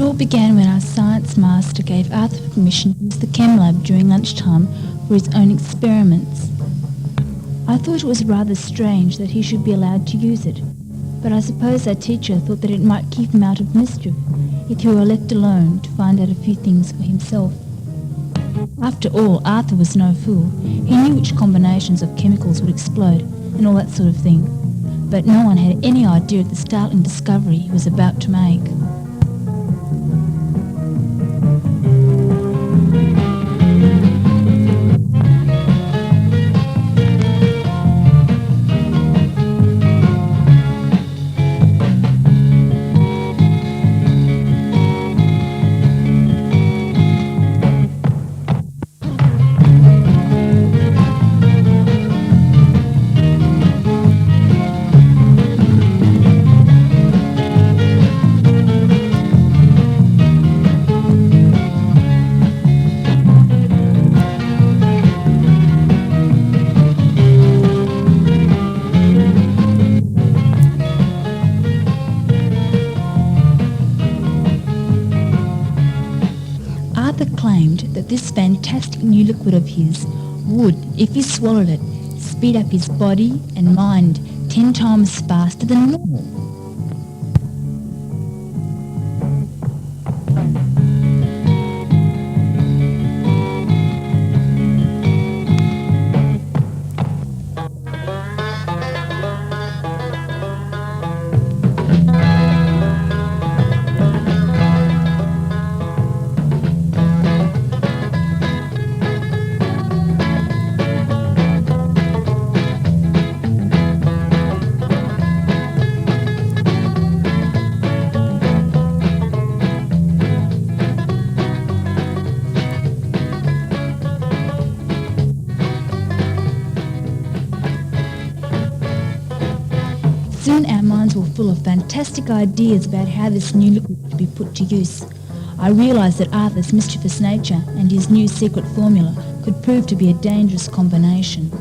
all began when our science master gave Arthur permission to use the chem lab during lunchtime for his own experiments. I thought it was rather strange that he should be allowed to use it, but I suppose our teacher thought that it might keep him out of mischief if he were left alone to find out a few things for himself. After all, Arthur was no fool. He knew which combinations of chemicals would explode and all that sort of thing, but no one had any idea of the startling discovery he was about to make. Claimed that this fantastic new liquid of his would, if he swallowed it, speed up his body and mind 10 times faster than normal. Soon our minds were full of fantastic ideas about how this new liquid could be put to use. I realised that Arthur's mischievous nature and his new secret formula could prove to be a dangerous combination.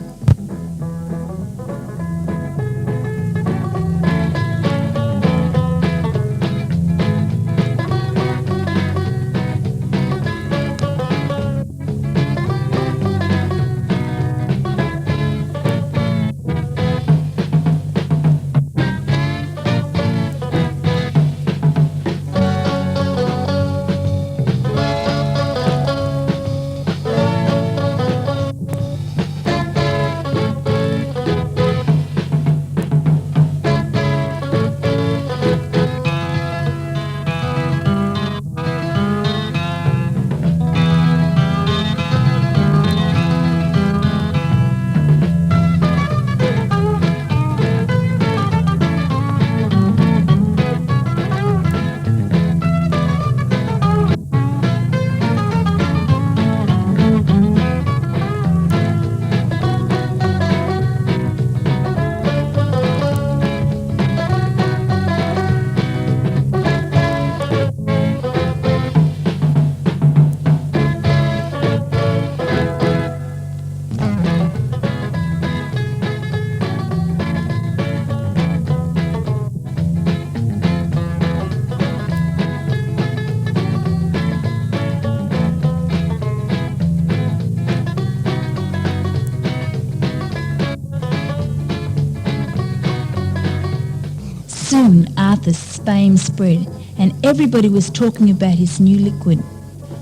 Soon Arthur's fame spread, and everybody was talking about his new liquid.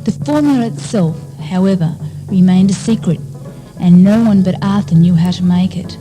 The formula itself, however, remained a secret, and no one but Arthur knew how to make it.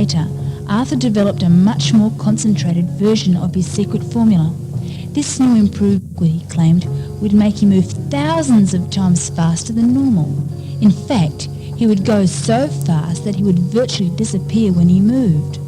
later, Arthur developed a much more concentrated version of his secret formula. This new improved liquid, he claimed, would make him move thousands of times faster than normal. In fact, he would go so fast that he would virtually disappear when he moved.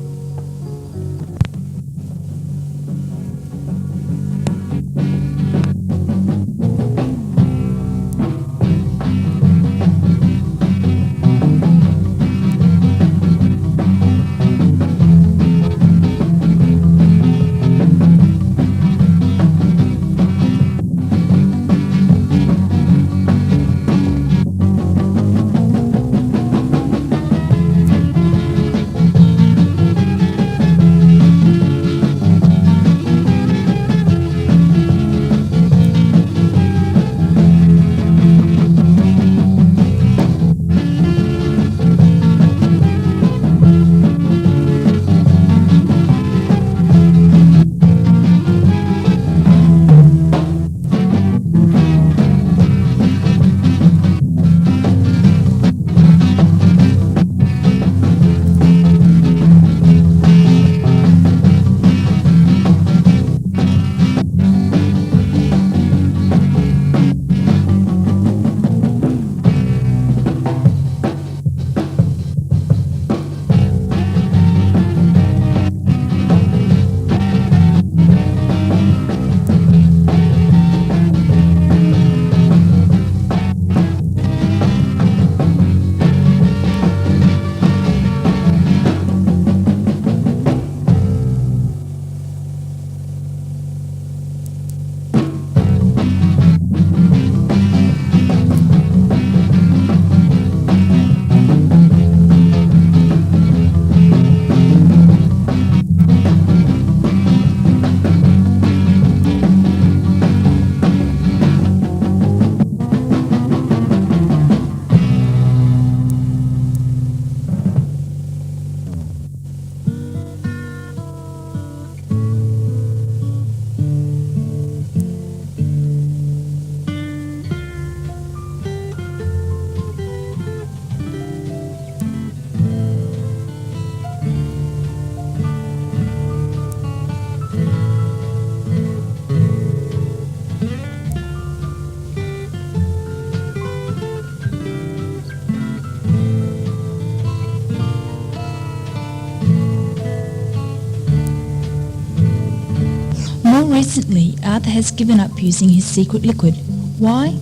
More recently, Arthur has given up using his secret liquid. Why?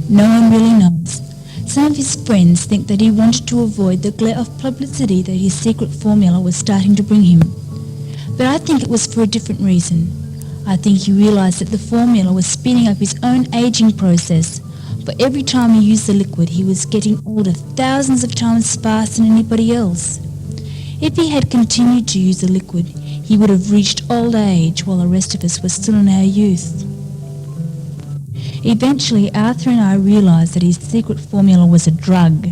No one really knows. Some of his friends think that he wanted to avoid the glare of publicity that his secret formula was starting to bring him. But I think it was for a different reason. I think he realized that the formula was speeding up his own aging process. For every time he used the liquid, he was getting older thousands of times faster than anybody else. If he had continued to use the liquid, he would have reached old age while the rest of us were still in our youth. Eventually, Arthur and I realized that his secret formula was a drug.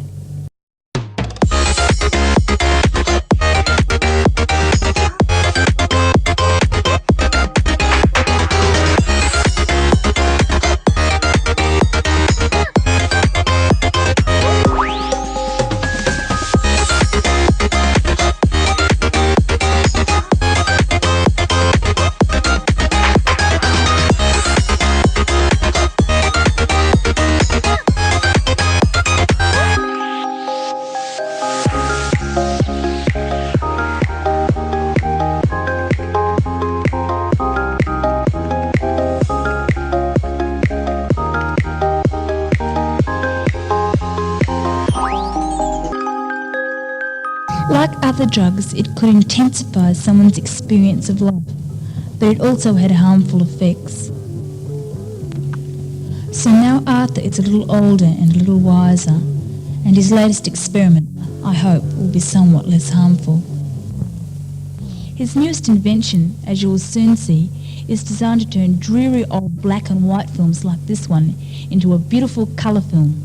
Like other drugs, it could intensify someone's experience of life, but it also had harmful effects. So now Arthur is a little older and a little wiser, and his latest experiment, I hope, will be somewhat less harmful. His newest invention, as you will soon see, is designed to turn dreary old black and white films like this one into a beautiful colour film.